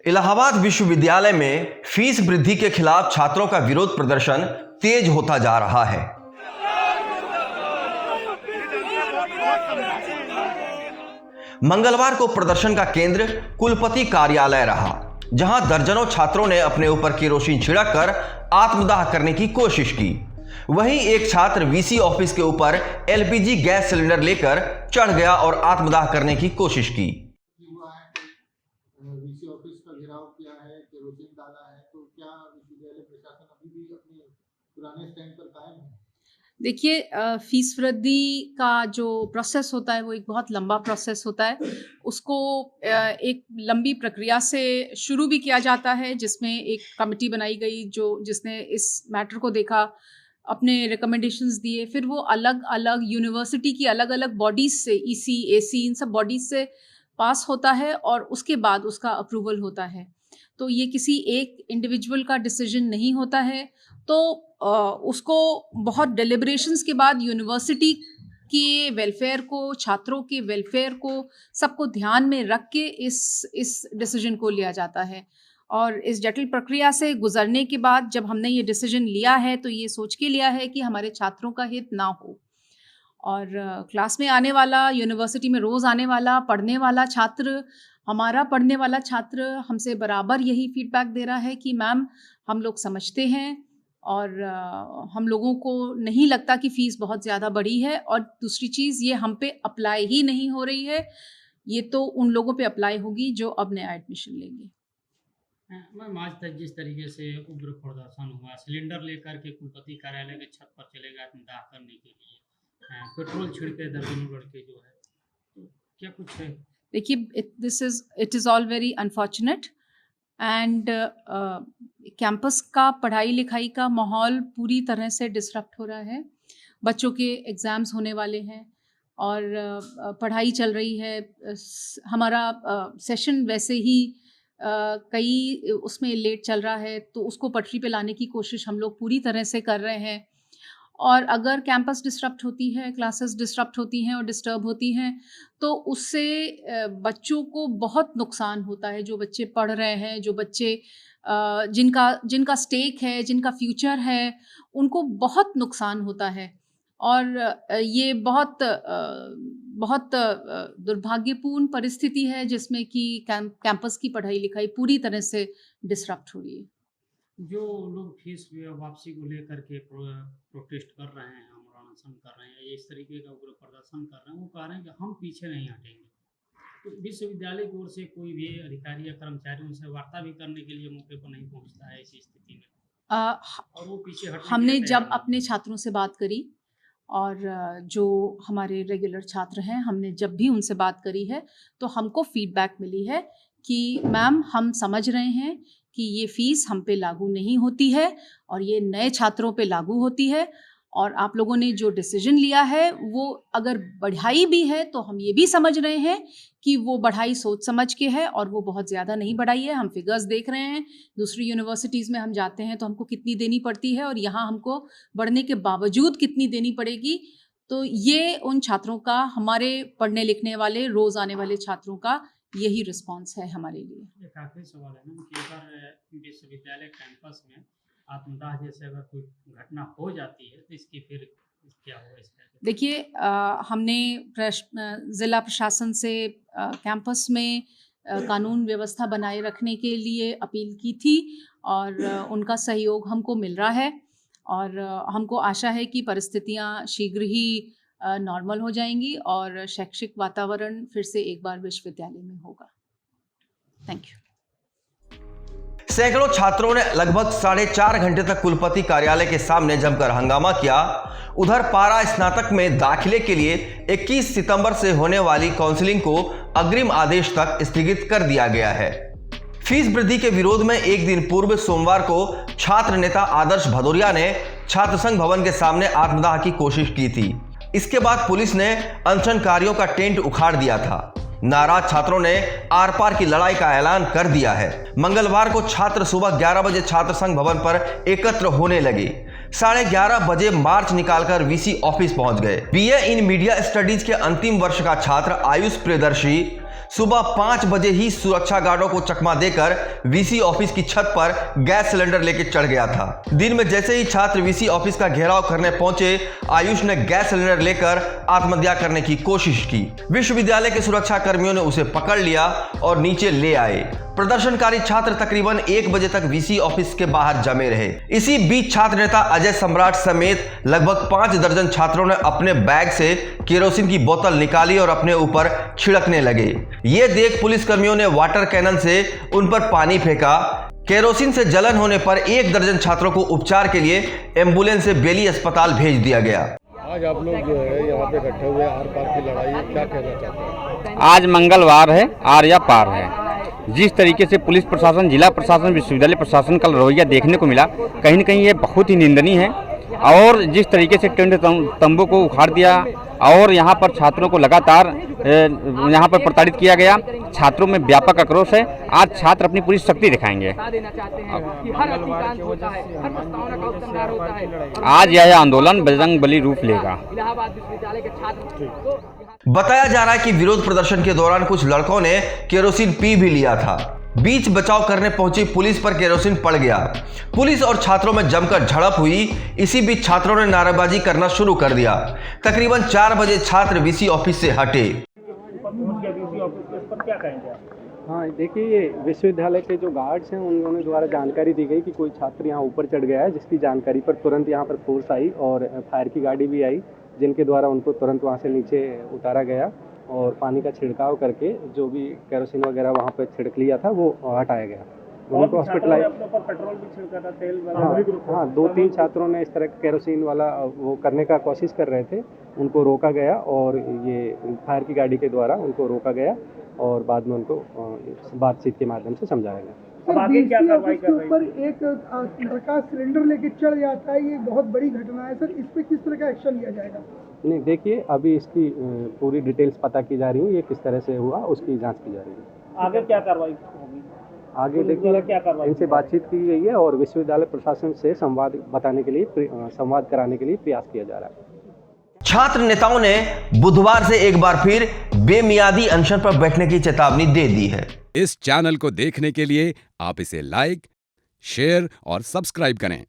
इलाहाबाद विश्वविद्यालय में फीस वृद्धि के खिलाफ छात्रों का विरोध प्रदर्शन तेज होता जा रहा है। मंगलवार को प्रदर्शन का केंद्र कुलपति कार्यालय रहा, जहां दर्जनों छात्रों ने अपने ऊपर केरोसिन छिड़ककर आत्मदाह करने की कोशिश की। वहीं एक छात्र वीसी ऑफिस के ऊपर एलपीजी गैस सिलेंडर लेकर चढ़ गया और आत्मदाह करने की कोशिश की। वीसी ऑफिस का घेराव किया है, केरोसिन डाला है, तो क्या विश्वविद्यालय प्रशासन अभी भी अपने पुराने स्टैंड पर कायम है? देखिए, फीस वृद्धि का जो प्रोसेस होता है वो एक बहुत लंबा प्रोसेस होता है। उसको एक लंबी प्रक्रिया से शुरू भी किया जाता है, जिसमें एक कमेटी बनाई गई जिसने इस मैटर को देखा, अपने रिकमेंडेशंस दिए। फिर वो अलग अलग यूनिवर्सिटी की अलग अलग बॉडीज से, ईसी, एसी, इन सब बॉडीज से पास होता है और उसके बाद उसका अप्रूवल होता है। तो ये किसी एक इंडिविजुअल का डिसीजन नहीं होता है। तो उसको बहुत डिलिब्रेशंस के बाद यूनिवर्सिटी के वेलफेयर को, छात्रों के वेलफेयर को, सबको ध्यान में रख के इस डिसीजन को लिया जाता है। और इस जटिल प्रक्रिया से गुजरने के बाद जब हमने ये डिसीजन लिया है तो ये सोच के लिया है कि हमारे छात्रों का हित ना हो। और क्लास में आने वाला, यूनिवर्सिटी में रोज़ आने वाला, पढ़ने वाला छात्र, हमारा पढ़ने वाला छात्र हमसे बराबर यही फीडबैक दे रहा है कि मैम, हम लोग समझते हैं और हम लोगों को नहीं लगता कि फ़ीस बहुत ज़्यादा बढ़ी है। और दूसरी चीज़, ये हम पे अप्लाई ही नहीं हो रही है, ये तो उन लोगों पे अप्लाई होगी जो अब नया एडमिशन लेंगे। मैम, आज तक जिस तरीके से उग्र प्रदर्शन हुआ, सिलेंडर लेकर के कुलपति कार्यालय के छत पर चले गए आत्मदाह करने के लिए, पेट्रोल छिड़के दर्जनों लड़के जो है, तो क्या कुछ है? देखिए, it is all very unfortunate and campus का पढ़ाई लिखाई का माहौल पूरी तरह से डिसरप्ट हो रहा है। बच्चों के एग्ज़ाम्स होने वाले हैं और पढ़ाई चल रही है। हमारा सेशन वैसे ही कई उसमें लेट चल रहा है, तो उसको पटरी पे लाने की कोशिश हम लोग पूरी तरह से कर रहे हैं। और अगर कैंपस डिसरप्ट होती है, क्लासेस डिसरप्ट होती हैं और डिस्टर्ब होती हैं, तो उससे बच्चों को बहुत नुकसान होता है। जो बच्चे पढ़ रहे हैं, जो बच्चे जिनका स्टेक है, जिनका फ्यूचर है, उनको बहुत नुकसान होता है। और ये बहुत दुर्भाग्यपूर्ण परिस्थिति है जिसमें कि कैंपस की पढ़ाई लिखाई पूरी तरह से डिसरप्ट हो रही है। जो लोग फीस वापसी को लेकर के प्रोटेस्ट कर रहे हैं, अनशन कर रहे हैं, इस तरीके का उग्र प्रदर्शन कर रहे हैं, वो कह रहे हैं कि हम पीछे नहीं हटेंगे। तो विश्वविद्यालय की ओर से कोई भी अधिकारी या कर्मचारी उनसे वार्ता भी करने के लिए मौके पर नहीं पहुंचता है ऐसी स्थिति में, और वो पीछे हटने हमने जब अपने छात्रों से बात करी और जो हमारे रेगुलर छात्र हैं, हमने जब भी उनसे बात करी है तो हमको फीडबैक मिली है कि मैम, हम समझ रहे हैं कि ये फ़ीस हम पे लागू नहीं होती है और ये नए छात्रों पे लागू होती है, और आप लोगों ने जो डिसीजन लिया है वो अगर बढ़ाई भी है तो हम ये भी समझ रहे हैं कि वो बढ़ाई सोच समझ के है और वो बहुत ज़्यादा नहीं बढ़ाई है। हम फिगर्स देख रहे हैं, दूसरी यूनिवर्सिटीज़ में हम जाते हैं तो हमको कितनी देनी पड़ती है और यहाँ हमको बढ़ने के बावजूद कितनी देनी पड़ेगी। तो ये उन छात्रों का, हमारे पढ़ने लिखने वाले, रोज़ आने वाले छात्रों का यही रिस्पॉन्स है हमारे लिए। एक आखिरी सवाल है ना कि अगर विश्वविद्यालय कैंपस में आत्मदाह जैसे अगर कोई घटना हो जाती है तो इसकी फिर क्या होगा? देखिए, हमने ज़िला प्रशासन से कैंपस में कानून व्यवस्था बनाए रखने के लिए अपील की थी और उनका सहयोग हमको मिल रहा है और हमको आशा है कि परिस्थितियां शीघ्र ही नॉर्मल हो जाएंगी और शैक्षिक वातावरण फिर से एक बार विश्वविद्यालय में होगा। Thank you. सैकड़ों छात्रों ने लगभग 4.5 घंटे तक कुलपति कार्यालय के सामने जमकर हंगामा किया। उधर पारा स्नातक में दाखिले के लिए 21 सितंबर से होने वाली काउंसलिंग को अग्रिम आदेश तक स्थगित कर दिया गया है। फीस वृद्धि के विरोध में एक दिन पूर्व सोमवार को छात्र नेता आदर्श भदौरिया ने छात्र संघ भवन के सामने आत्मदाह की कोशिश की थी। इसके बाद पुलिस ने अनशनकारियों का टेंट उखाड़ दिया था। नाराज छात्रों ने आर पार की लड़ाई का ऐलान कर दिया है। मंगलवार को छात्र सुबह 11 बजे छात्र संघ भवन पर एकत्र होने लगे। 11:30 बजे मार्च निकालकर वीसी ऑफिस पहुंच गए। बीए इन मीडिया स्टडीज के अंतिम वर्ष का छात्र आयुष प्रियदर्शी सुबह 5 बजे ही सुरक्षा गार्डों को चकमा देकर वीसी ऑफिस की छत पर गैस सिलेंडर लेकर चढ़ गया था। दिन में जैसे ही छात्र वीसी ऑफिस का घेराव करने पहुंचे, आयुष ने गैस सिलेंडर लेकर आत्महत्या करने की कोशिश की। विश्वविद्यालय के सुरक्षा कर्मियों ने उसे पकड़ लिया और नीचे ले आए। प्रदर्शनकारी छात्र तकरीबन 1 बजे तक वीसी ऑफिस के बाहर जमे रहे। इसी बीच छात्र नेता अजय सम्राट समेत लगभग 5 दर्जन छात्रों ने अपने बैग से केरोसिन की बोतल निकाली और अपने ऊपर छिड़कने लगे। ये देख पुलिस कर्मियों ने वाटर कैनन से उन पर पानी फेंका। केरोसिन से जलन होने पर 1 दर्जन छात्रों को उपचार के लिए एम्बुलेंस से बेली अस्पताल भेज दिया गया। आज आप लोग जो है यहाँ पे इकट्ठे हुए आर पार की लड़ाई है, क्या कहना चाहते हैं? आज मंगलवार है, आर या पार है। जिस तरीके से पुलिस प्रशासन, जिला प्रशासन, विश्वविद्यालय प्रशासन का रवैया देखने को मिला, कहीं न कहीं ये बहुत ही निंदनीय है। और जिस तरीके से टेंट तंबू को उखाड़ दिया और यहाँ पर छात्रों को लगातार यहाँ पर प्रताड़ित किया गया, छात्रों में व्यापक आक्रोश है। आज छात्र अपनी पूरी शक्ति दिखाएंगे। आज यह आंदोलन बजरंगबली रूप लेगा। बताया जा रहा है कि विरोध प्रदर्शन के दौरान कुछ लड़कों ने केरोसिन पी भी लिया था। बीच बचाव करने पहुंची पुलिस पर केरोसिन पड़ गया। पुलिस और छात्रों में जमकर झड़प हुई। इसी बीच छात्रों ने नारेबाजी करना शुरू कर दिया। तकरीबन 4 बजे छात्र वीसी ऑफिस से हटे। हाँ, देखिए, ये विश्वविद्यालय के जो गार्ड्स हैं उन्होंने द्वारा जानकारी दी गई कि कोई छात्र यहाँ ऊपर चढ़ गया है, जिसकी जानकारी पर तुरंत यहाँ पर फोर्स आई और फायर की गाड़ी भी आई, जिनके द्वारा उनको तुरंत वहाँ से नीचे उतारा गया और पानी का छिड़काव करके जो भी केरोसिन वगैरह वहाँ पर छिड़क लिया था वो हटाया गया। उनको हॉस्पिटलाइज, पेट्रोल भी छिड़का था, तेल हाँ, 2-3 छात्रों ने इस तरह केरोसिन वाला वो करने का कोशिश कर रहे थे, उनको रोका गया और ये फायर की गाड़ी के द्वारा उनको रोका गया और बाद में उनको बातचीत के माध्यम से समझाया गया। अब आगे क्या कार्रवाई कर रही है? एक लड़का सिलेंडर लेके चढ़ जाता है, ये बहुत बड़ी घटना है सर, इस पे किस तरह का एक्शन लिया जाएगा? नहीं, देखिए, अभी इसकी पूरी डिटेल्स पता की जा रही है, ये किस तरह से हुआ उसकी जांच की जा रही है। आगे क्या कार्रवाई होगी? आगे देखिए, इनसे बातचीत की गई है और विश्वविद्यालय प्रशासन से संवाद कराने के लिए प्रयास किया जा रहा है। छात्र नेताओं ने बुधवार से एक बार फिर बेमियादी अनशन पर बैठने की चेतावनी दे दी है। इस चैनल को देखने के लिए आप इसे लाइक, शेयर और सब्सक्राइब करें।